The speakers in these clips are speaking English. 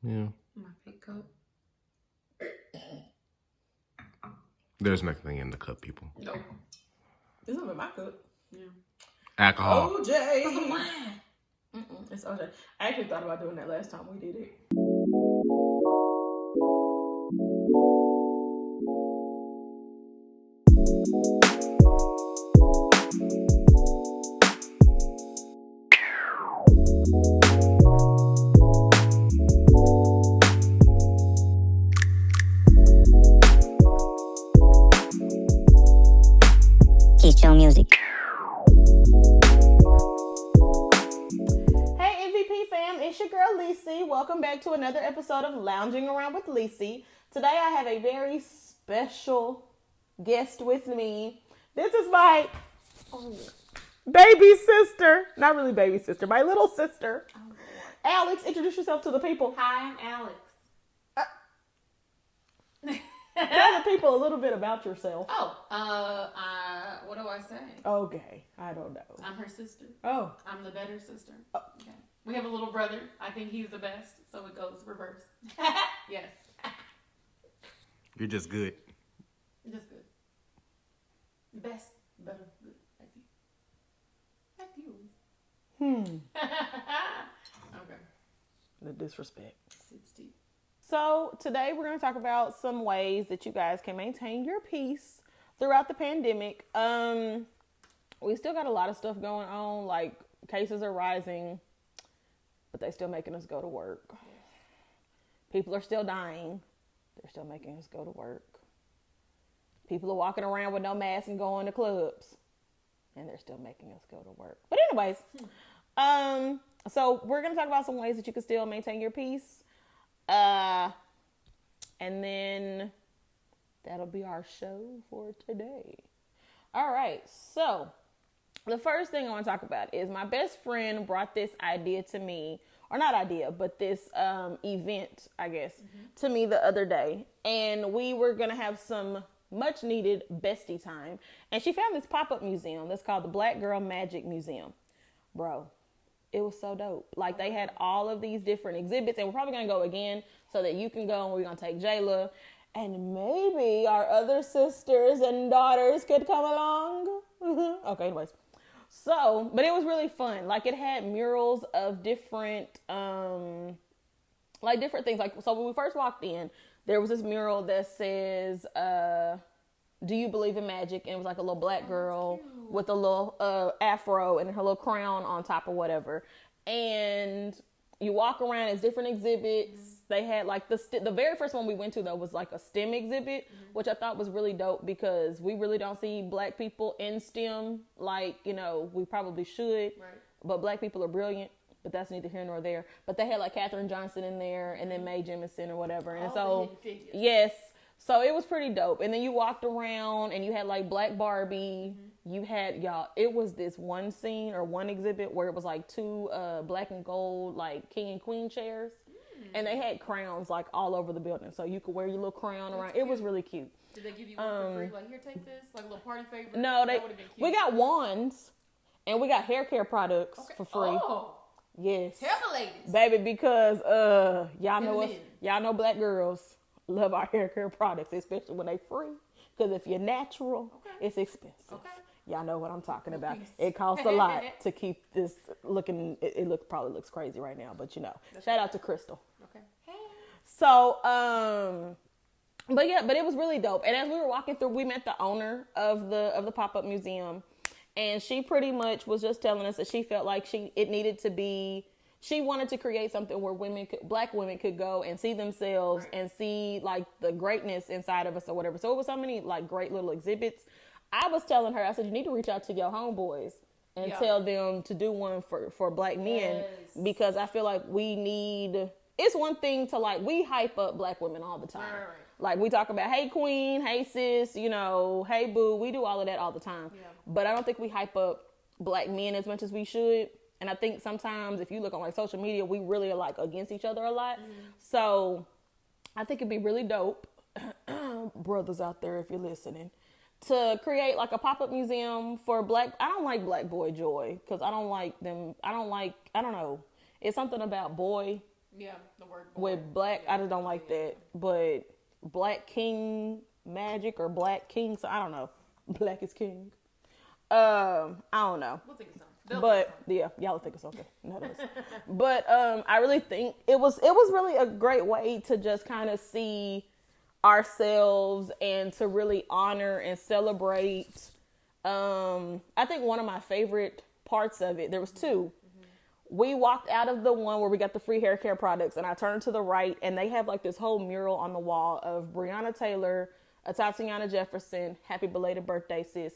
Yeah. My pink cup. There's nothing in the cup, people. Nope. It's not in my cup. Yeah. Alcohol. OJ. Put some wine. It's OJ. I actually thought about doing that last time we did it. Keystone Music. Hey NVP fam, it's your girl Lysee. Welcome back to another episode of Lounging Around with Lysee. Today I have a very special guest with me. This is my baby sister. Not really baby sister, my little sister. Alex, introduce yourself to the people. Hi, I'm Alex. Tell the people a little bit about yourself. What do I say? Okay, I don't know. I'm her sister. Oh. I'm the better sister. Oh. Okay. We have a little brother. I think he's the best, so it goes reverse. Yes. You're just good. Just good. Best, better, good. Like you. Okay. The disrespect. 60. So today we're going to talk about some ways that you guys can maintain your peace throughout the pandemic. We still got a lot of stuff going on, like cases are rising, but they still making us go to work. People are still dying. They're still making us go to work. People are walking around with no mask and going to clubs, and they're still making us go to work. But anyways, so we're going to talk about some ways that you can still maintain your peace. And then that'll be our show for today. All right. So the first thing I want to talk about is my best friend brought this idea to me, or not idea, but this event, I guess, to me the other day. And we were going to have some much needed bestie time. And she found this pop-up museum that's called the Black Girl Magic Museum. Bro, it was so dope. Like, they had all of these different exhibits, and we're probably going to go again so that you can go, and we're going to take Jayla, and maybe our other sisters and daughters could come along. Okay, anyways. So, but it was really fun. Like, it had murals of different, different things. Like, so when we first walked in, there was this mural that says, do you believe in magic? And it was like a little black girl with a little afro and her little crown on top or whatever. And you walk around, it's different exhibits. They had like the very first one we went to though was like a STEM exhibit, which I thought was really dope because we really don't see black people in STEM like, we probably should. Right. But black people are brilliant. But that's neither here nor there. But they had like Katherine Johnson in there and then Mae Jemison or whatever. And so, yes. So it was pretty dope. And then you walked around and you had like Black Barbie. You had, it was this one scene or one exhibit where it was like two black and gold like king and queen chairs. And they had crowns like all over the building. So you could wear your little crown around. It was really cute. Did they give you one for free? Like, here, take this? Like a little party favor? No, That would've been cute. we got wands and we got hair care products for free. Oh. Yes. Tell the ladies. Baby, because y'all know us, men's. y'all know black girls love our hair care products, especially when they free. Because if you're natural, it's expensive. Okay. Y'all know what I'm talking about. Piece. It costs a lot to keep this looking. It probably looks crazy right now, but shout out to Crystal. Okay. Hey. So, but it was really dope. And as we were walking through, we met the owner of the pop-up museum. And she pretty much was just telling us that she felt like she wanted to create something where black women could go and see themselves and see like the greatness inside of us or whatever. So it was so many like great little exhibits. I was telling her, I said, you need to reach out to your homeboys and tell them to do one for black men because I feel like it's one thing to like, we hype up black women all the time. Right. Like we talk about, hey queen, hey sis, hey boo. We do all of that all the time. Yeah. But I don't think we hype up black men as much as we should. And I think sometimes if you look on like social media, we really are like against each other a lot. So I think it'd be really dope, brothers out there, if you're listening, to create like a pop-up museum for I don't like Black Boy Joy because I don't like them. I don't know. It's something about boy Yeah, the word with black. I just don't like that. But Black King Magic or Black King, so I don't know. Black is King. I don't know. We'll think of something. They'll But think of something. yeah, y'all will think of something. No, it is. But I really think it was really a great way to just kind of see ourselves and to really honor and celebrate. I think one of my favorite parts of it, there was two. We walked out of the one where we got the free hair care products, and I turned to the right, and they have like this whole mural on the wall of Breonna Taylor, Tatiana Jefferson, happy belated birthday, sis,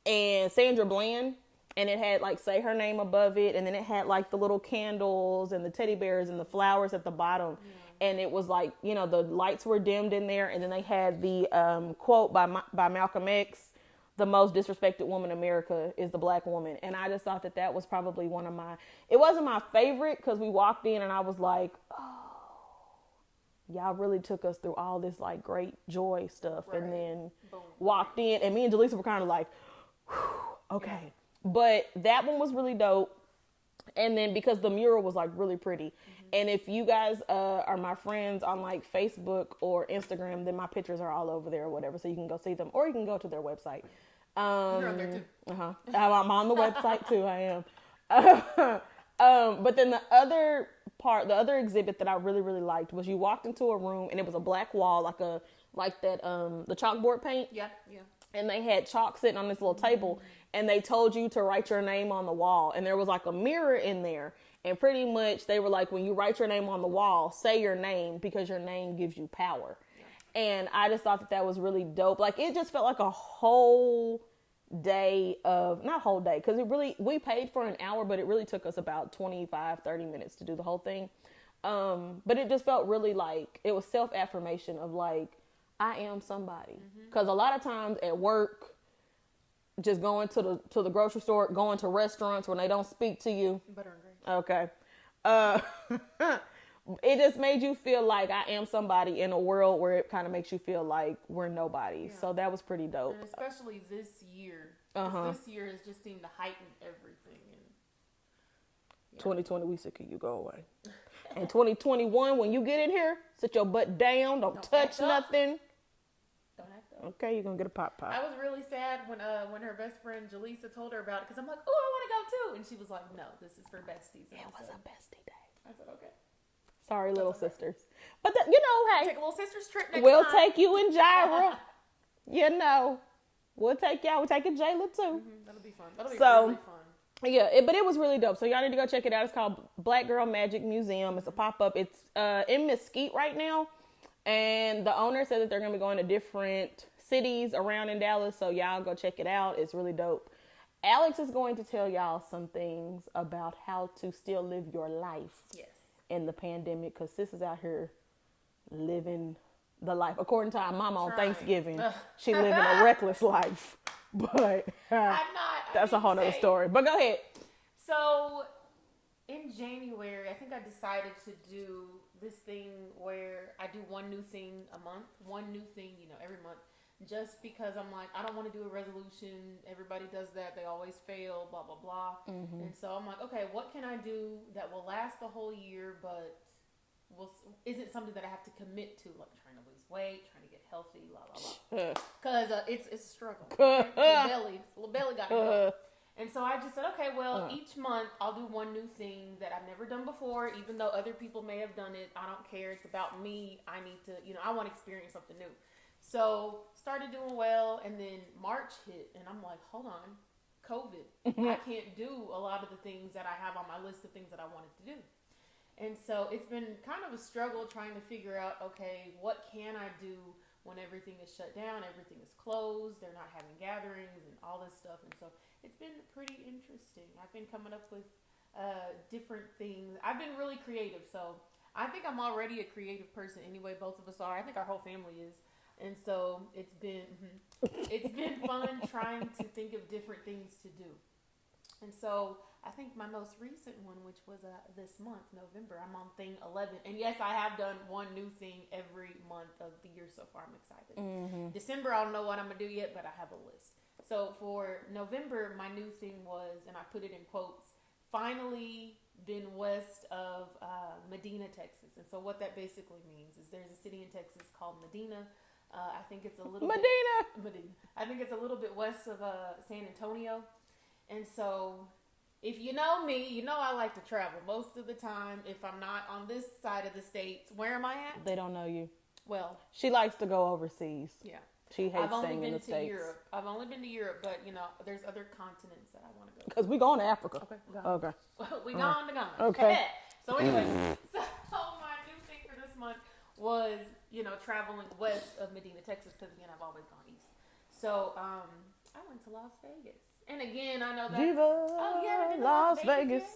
and Sandra Bland. And it had like say her name above it, and then it had like the little candles and the teddy bears and the flowers at the bottom. And it was like, you know, the lights were dimmed in there, and then they had the quote by Malcolm X: "The most disrespected woman in America is the black woman." And I just thought that was probably one of my. It wasn't my favorite because we walked in and I was like, oh, y'all really took us through all this like great joy stuff, and then walked in, and me and Jaleesa were kind of like, okay. Yeah. But that one was really dope. And then because the mural was like really pretty. And if you guys are my friends on like Facebook or Instagram, then my pictures are all over there or whatever. So you can go see them, or you can go to their website. You're on there too. I'm on the website too. I am. But then the other exhibit that I really, really liked was you walked into a room and it was a black wall, like that the chalkboard paint. Yeah. And they had chalk sitting on this little table, and they told you to write your name on the wall. And there was like a mirror in there. And pretty much they were like, when you write your name on the wall, say your name because your name gives you power. Yeah. And I just thought that was really dope. Like, it just felt like a whole day of, not whole day, because we paid for an hour, but it really took us about 25-30 minutes to do the whole thing. But it just felt really like, it was self-affirmation of like, I am somebody. Because a lot of times at work, just going to the grocery store, going to restaurants when they don't speak to you. Butter and gravy. Okay. It just made you feel like I am somebody in a world where it kind of makes you feel like we're nobody. Yeah. So that was pretty dope. And especially this year. This year has just seemed to heighten everything. And 2020, we said, can you go away? And 2021, when you get in here, sit your butt down. Don't touch nothing. Don't act up. Okay, you're gonna get a pop. I was really sad when her best friend Jaleesa told her about it, because I'm like, oh, I want to go too, and she was like, no, this is for besties. And it was a bestie day. I said, okay. Sorry, little sisters, but hey, take a little sisters trip next we'll time. take you and Jira. We'll take y'all. We're taking Jayla too. That'll be fun. That'll be really fun. Yeah, but it was really dope. So y'all need to go check it out. It's called Black Girl Magic Museum. It's a pop-up. It's in Mesquite right now. And the owner said that they're going to be going to different cities around in Dallas. So y'all go check it out. It's really dope. Alex is going to tell y'all some things about how to still live your life in the pandemic. Because sis is out here living the life. According to our mama on Thanksgiving, she living a reckless life. But that's a whole nother story. But go ahead. So in January, I think I decided to do this thing where I do one new thing a month, every month, just because I'm like, I don't want to do a resolution. Everybody does that. They always fail, blah, blah, blah. And so I'm like, okay, what can I do that will last the whole year, but isn't something that I have to commit to, like trying to lose weight, trying to get healthy, blah, blah, blah. Because it's a struggle. It's a little belly got to go. And so I just said, okay, well, each month I'll do one new thing that I've never done before, even though other people may have done it. I don't care. It's about me. I need to, I want to experience something new. So started doing well, and then March hit, and I'm like, hold on, COVID. I can't do a lot of the things that I have on my list of things that I wanted to do. And so it's been kind of a struggle trying to figure out, okay, what can I do when everything is shut down, everything is closed, they're not having gatherings and all this stuff. And so it's been pretty interesting. I've been coming up with different things. I've been really creative. So I think I'm already a creative person anyway. Both of us are. I think our whole family is. And so it's been fun trying to think of different things to do. And so I think my most recent one, which was this month, November, I'm on thing 11. And yes, I have done one new thing every month of the year so far. I'm excited. December, I don't know what I'm going to do yet, but I have a list. So for November, my new thing was, and I put it in quotes, finally been west of Medina, Texas. And so what that basically means is there's a city in Texas called Medina. I think it's a little Medina. I think it's a little bit west of San Antonio. And so if you know me, you know I like to travel most of the time. If I'm not on this side of the states, where am I at? They don't know you. Well, she likes to go overseas. Yeah. She hates staying in the States. Europe. I've only been to Europe, but there's other continents that I want to go. Because we're going to Africa. Okay. Okay. We gone to Ghana. Okay. So anyway, so my new thing for this month was traveling west of Medina, Texas, because again I've always gone east. So I went to Las Vegas, and again I know that. Viva Las Vegas. Yet?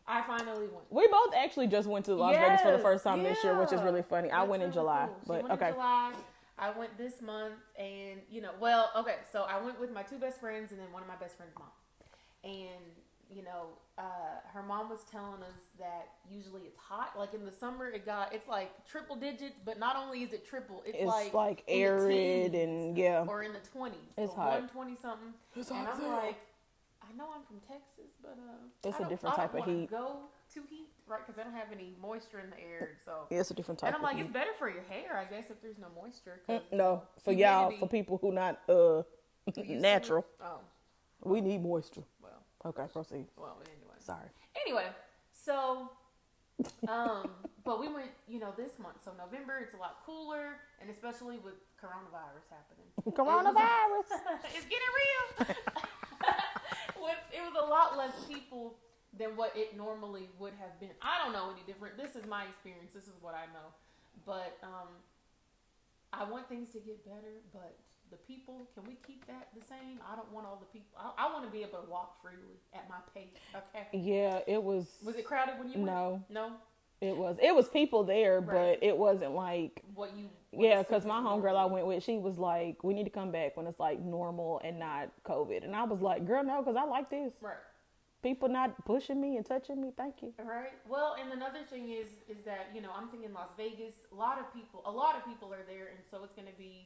I finally went. We both actually just went to Las Vegas for the first time this year, which is really funny. That's I went in July, cool. But went okay. In July. I went this month, and so I went with my two best friends and then one of my best friends' mom. And her mom was telling us that usually it's hot. Like in the summer, it's like triple digits, but not only is it triple, it's like arid and or in the 20s. It's so hot. 120 something. It's and hot I'm there. like, I know I'm from Texas, but it's a different type of heat. Go to heat, right? Because I don't have any moisture in the air, so it's a different type. And I'm like, heat. it's better for your hair, I guess, if there's no moisture. No, for y'all, for people who not natural, we need moisture. Well, okay, proceed. Well, anyway, sorry. Anyway, so, but we went, this month. So November, it's a lot cooler, and especially with coronavirus happening. Coronavirus, it's getting real. It was a lot less people than what it normally would have been. I don't know any different. This is my experience. This is what I know. But I want things to get better, but the people, can we keep that the same? I don't want all the people. I want to be able to walk freely at my pace, okay? Yeah, it was. Was it crowded when you went? No? It was people there, right. But it wasn't like. Yeah, because my homegirl I went with, she was like, we need to come back when it's like normal and not COVID. And I was like, girl, no, because I like this. Right. People not pushing me and touching me. Thank you. Right. Well, and another thing is that, I'm thinking Las Vegas, a lot of people are there. And so it's going to be,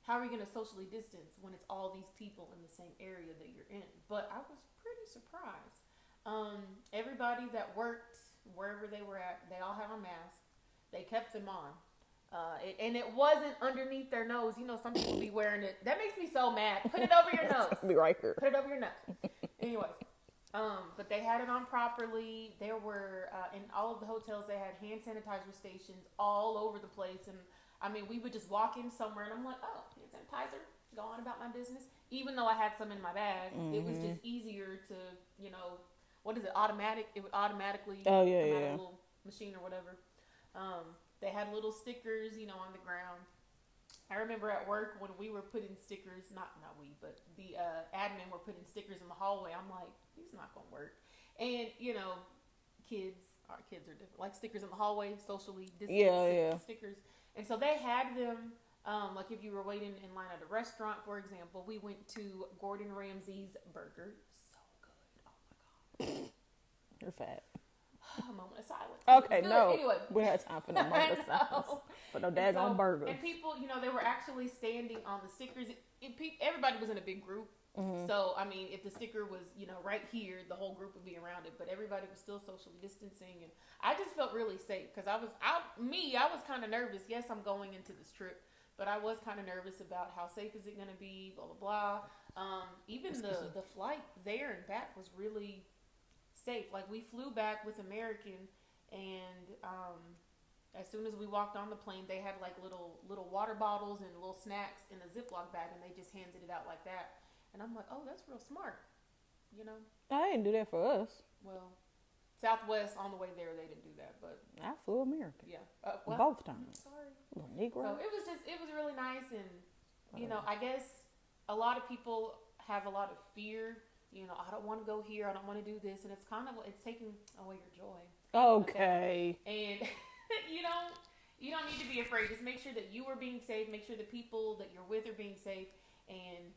how are you going to socially distance when it's all these people in the same area that you're in? But I was pretty surprised. Everybody that worked wherever they were at, they all had on masks. They kept them on. And it wasn't underneath their nose. Some people be wearing it. That makes me so mad. Put it over your nose. Be right here. Put it over your nose. Anyways. But they had it on properly. There were, in all of the hotels, they had hand sanitizer stations all over the place. And I mean, we would just walk in somewhere and I'm like, oh, hand sanitizer, go on about my business. Even though I had some in my bag, it was just easier to, what is it, automatic? It would automatically come out of a little machine or whatever. They had little stickers, on the ground. I remember at work when we were putting stickers, not we, but the admin were putting stickers in the hallway. I'm like, these not gonna work. And our kids are different. Like stickers in the hallway, socially distant stickers. And so they had them. Like if you were waiting in line at a restaurant, for example, we went to Gordon Ramsay's burger. So good. Oh my god. You're fat. A moment of silence. Okay, no. Anyway. We had time for no moment of silence. For no daggone burgers. And people, they were actually standing on the stickers. Everybody was in a big group. Mm-hmm. So, I mean, if the sticker was, right here, the whole group would be around it. But everybody was still socially distancing. And I just felt really safe because I was kind of nervous. Yes, I'm going into this trip. But I was kind of nervous about how safe is it going to be, blah, blah, blah. Even the flight there and back was really safe. Like we flew back with American, and as soon as we walked on the plane, they had like little water bottles and little snacks in a Ziploc bag, and they just handed it out like that. And I'm like, oh, that's real smart, I didn't do that for us. Well, Southwest on the way there, they didn't do that, but I flew American. Yeah, both times. Sorry, Negro. So it was really nice, and I guess a lot of people have a lot of fear. I don't want to go here. I don't want to do this. And it's taking away your joy. Okay. And you don't need to be afraid. Just make sure that you are being safe. Make sure the people that you're with are being safe. And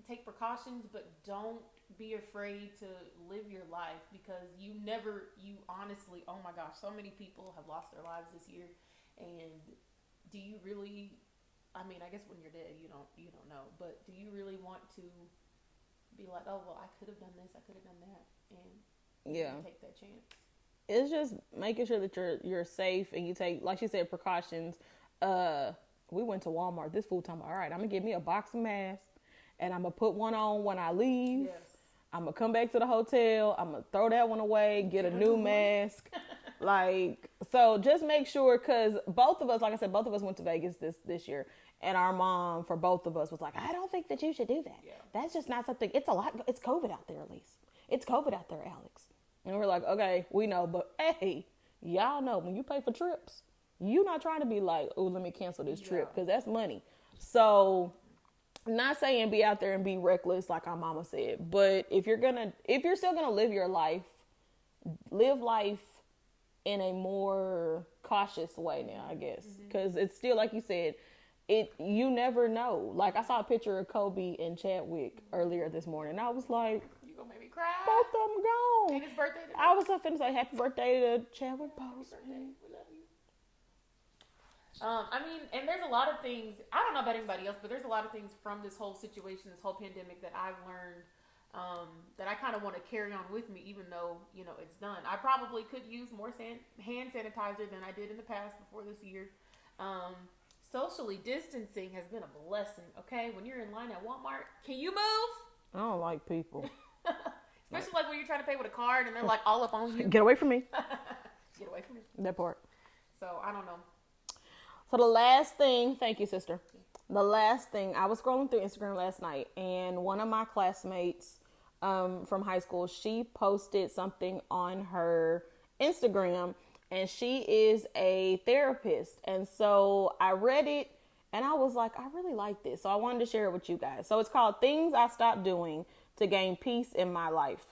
take precautions, but don't be afraid to live your life because you honestly, oh my gosh, so many people have lost their lives this year. And do you really, I mean, I guess when you're dead, you don't know, but do you really want to be like, oh, well, I could have done this, I could have done that? and Yeah. take that chance. It's just making sure that you're safe and you take, like she said, precautions. We went to Walmart. This fool talking about, all right, I'm gonna get me a box of masks and I'm gonna put one on when I leave. Yes. I'm gonna come back to the hotel. I'm gonna throw that one away, get a new mask. Like, so just make sure, because both of us, like I said, both of us went to Vegas this year, and our mom, for both of us, was like, I don't think that you should do that. Yeah. That's just not something. It's a lot. It's COVID out there, Elise. It's COVID out there, Alex. And we're like, okay, we know, but hey, y'all know when you pay for trips, you're not trying to be like, oh, let me cancel this trip, because that's money. So, not saying be out there and be reckless like our mama said, but if you're still gonna live your life, live life in a more cautious way now, I guess, because it's still, like you said, you never know. Like, I saw a picture of Kobe and Chadwick earlier this morning, and I was like, You gonna make me cry? both of them gone. And his birthday today. I was so finna say happy birthday to Chadwick Boseman. We love you. I mean, and there's a lot of things, I don't know about anybody else, but there's a lot of things from this whole situation, this whole pandemic, that I've learned that I kind of want to carry on with me, even though, you know, it's done. I probably could use more hand sanitizer than I did in the past before this year. Socially distancing has been a blessing, okay? When you're in line at Walmart, can you move? I don't like people. Especially like when you're trying to pay with a card and they're like all up on you. Get away from me. Get away from me. That part. So, I don't know. So the last thing, thank you, sister. The last thing, I was scrolling through Instagram last night, and one of my classmates from high school, she posted something on her Instagram, and she is a therapist. And so I read it, and I was like, I really like this. So I wanted to share it with you guys. So it's called Things I Stopped Doing to Gain Peace in My Life.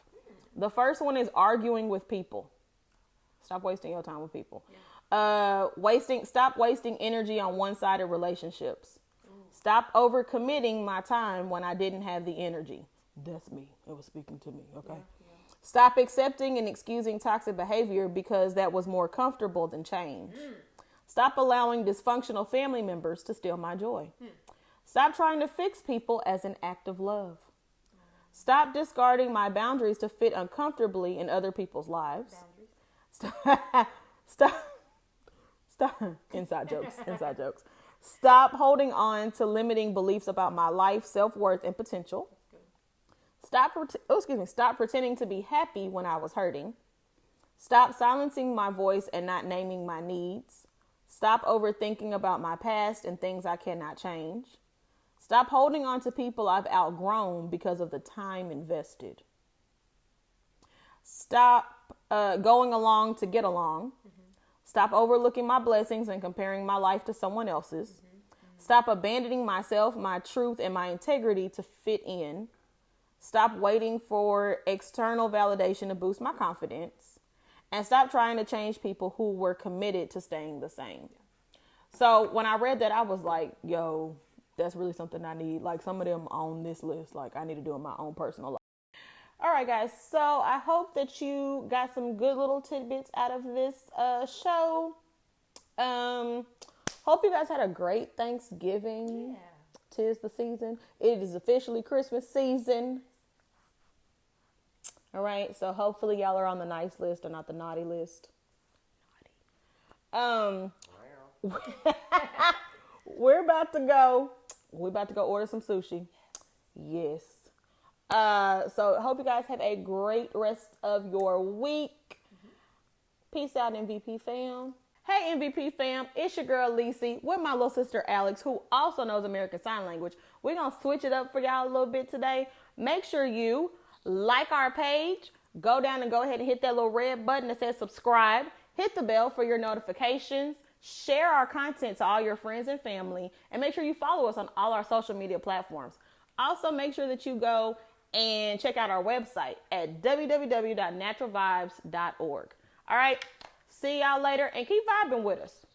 The first one is arguing with people. Stop wasting your time with people. Stop wasting energy on one-sided relationships. Stop overcommitting my time when I didn't have the energy. That's me. It was speaking to me. Okay. Yeah. Stop accepting and excusing toxic behavior because that was more comfortable than change. Stop allowing dysfunctional family members to steal my joy. Stop trying to fix people as an act of love. Stop discarding my boundaries to fit uncomfortably in other people's lives. Stop. Inside jokes. Stop holding on to limiting beliefs about my life, self-worth, and potential. Stop pretending to be happy when I was hurting. Stop silencing my voice and not naming my needs. Stop overthinking about my past and things I cannot change. Stop holding on to people I've outgrown because of the time invested. Stop going along to get along. Stop overlooking my blessings and comparing my life to someone else's. Stop abandoning myself, my truth, and my integrity to fit in. Stop waiting for external validation to boost my confidence. And stop trying to change people who were committed to staying the same. So when I read that, I was like, yo, that's really something I need. Like, some of them on this list, like, I need to do in my own personal life. All right, guys. So I hope that you got some good little tidbits out of this show. Hope you guys had a great Thanksgiving. Yeah. 'Tis the season. It is officially Christmas season. All right. So hopefully y'all are on the nice list or not the naughty list. We're about to go order some sushi. Yes. So hope you guys have a great rest of your week. Peace out, MVP fam. Hey, MVP fam, it's your girl Lysee with my little sister Alex, who also knows American Sign Language. We're going to switch it up for y'all a little bit today. Make sure you like our page. Go down and go ahead and hit that little red button that says subscribe. Hit the bell for your notifications. Share our content to all your friends and family. And make sure you follow us on all our social media platforms. Also, make sure that you go and check out our website at www.naturalvibes.org. All right. See y'all later and keep vibing with us.